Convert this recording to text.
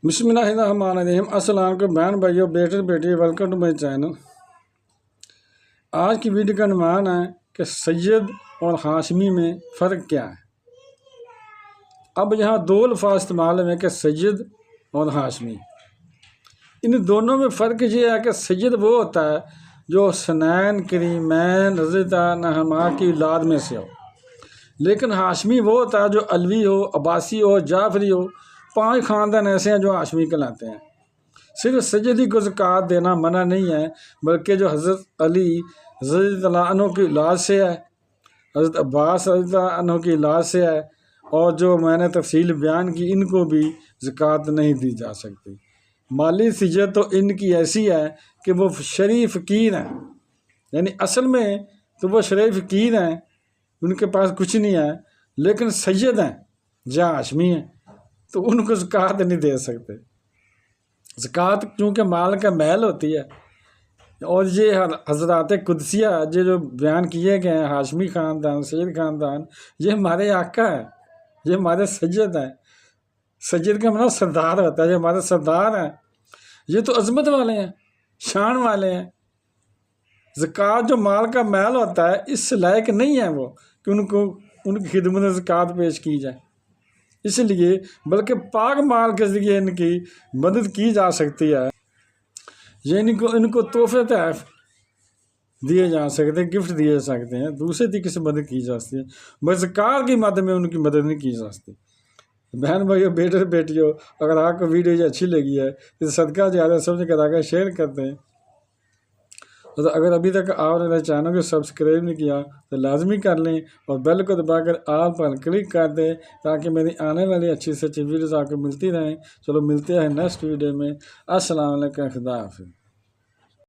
بسم اللہ الرحمن الرحیم۔ السلام علیکم بہن بھائیو، بیٹے بیٹی، ویلکم ٹو مائی چینل۔ آج کی ویڈیو کا عنوان ہے کہ سید اور ہاشمی میں فرق کیا ہے۔ اب یہاں دو الفاظ استعمال ہوئے کہ سید اور ہاشمی۔ ان دونوں میں فرق یہ ہے کہ سید وہ ہوتا ہے جو حسنین کریمین رضی اللہ عنہما کی اولاد میں سے ہو، لیکن ہاشمی وہ ہوتا ہے جو علوی ہو، عباسی ہو، جعفری ہو۔ 5 خاندان ایسے ہیں جو ہاشمی کہلاتے ہیں۔ صرف سیدی کو زکوٰۃ دینا منع نہیں ہے، بلکہ جو حضرت علی رضی اللہ عنہ کی اولاد سے ہے، حضرت عباس رضی اللہ عنہ کی اولاد سے ہے، اور جو میں نے تفصیل بیان کی، ان کو بھی زکوٰۃ نہیں دی جا سکتی۔ مالی حیثیت تو ان کی ایسی ہے کہ وہ شریف فقیر ہیں، یعنی اصل میں تو وہ شریف فقیر ہیں، ان کے پاس کچھ نہیں ہے، لیکن سید ہیں یا ہاشمی ہیں تو ان کو زکوٰۃ نہیں دے سکتے۔ زکوٰۃ چونکہ مال کا محل ہوتی ہے، اور یہ حضرات قدسیہ جو بیان کیے گئے ہیں، ہاشمی خاندان، سید خاندان، یہ ہمارے آقا ہے، یہ ہمارے سید ہیں۔ سید کا مطلب سردار ہوتا ہے، یہ ہمارے سردار ہیں، یہ تو عظمت والے ہیں، شان والے ہیں۔ زکوٰۃ جو مال کا محل ہوتا ہے، اس لائق نہیں ہے وہ کہ ان کی خدمت میں زکوٰۃ پیش کی جائے، اس لیے بلکہ پاک مال کے ذریعے ان کی مدد کی جا سکتی ہے، یعنی ان کو تحفے تحائف دیے جا سکتے ہیں، گفٹ دیے جا سکتے ہیں، دوسرے طریقے سے مدد کی جا سکتی ہے، مگر زکوٰۃ کی مد میں ان کی مدد نہیں کی جا سکتی۔ بہن بھائیو، بیٹے بیٹیوں، اگر آپ کو ویڈیو یہ اچھی لگی ہے تو صدقہ زیادہ سمجھ کر آگے شیئر کرتے ہیں، اور اگر ابھی تک آپ نے میرے چینل کو سبسکرائب نہیں کیا تو لازمی کر لیں، اور بیل کو دبا کر آل پر کلک کر دیں تاکہ میری آنے والی اچھی سے اچھی ویڈیوز آپ کو ملتی رہیں۔ چلو ملتے ہیں نیکسٹ ویڈیو میں۔ السلام علیکم، خدا حافظ۔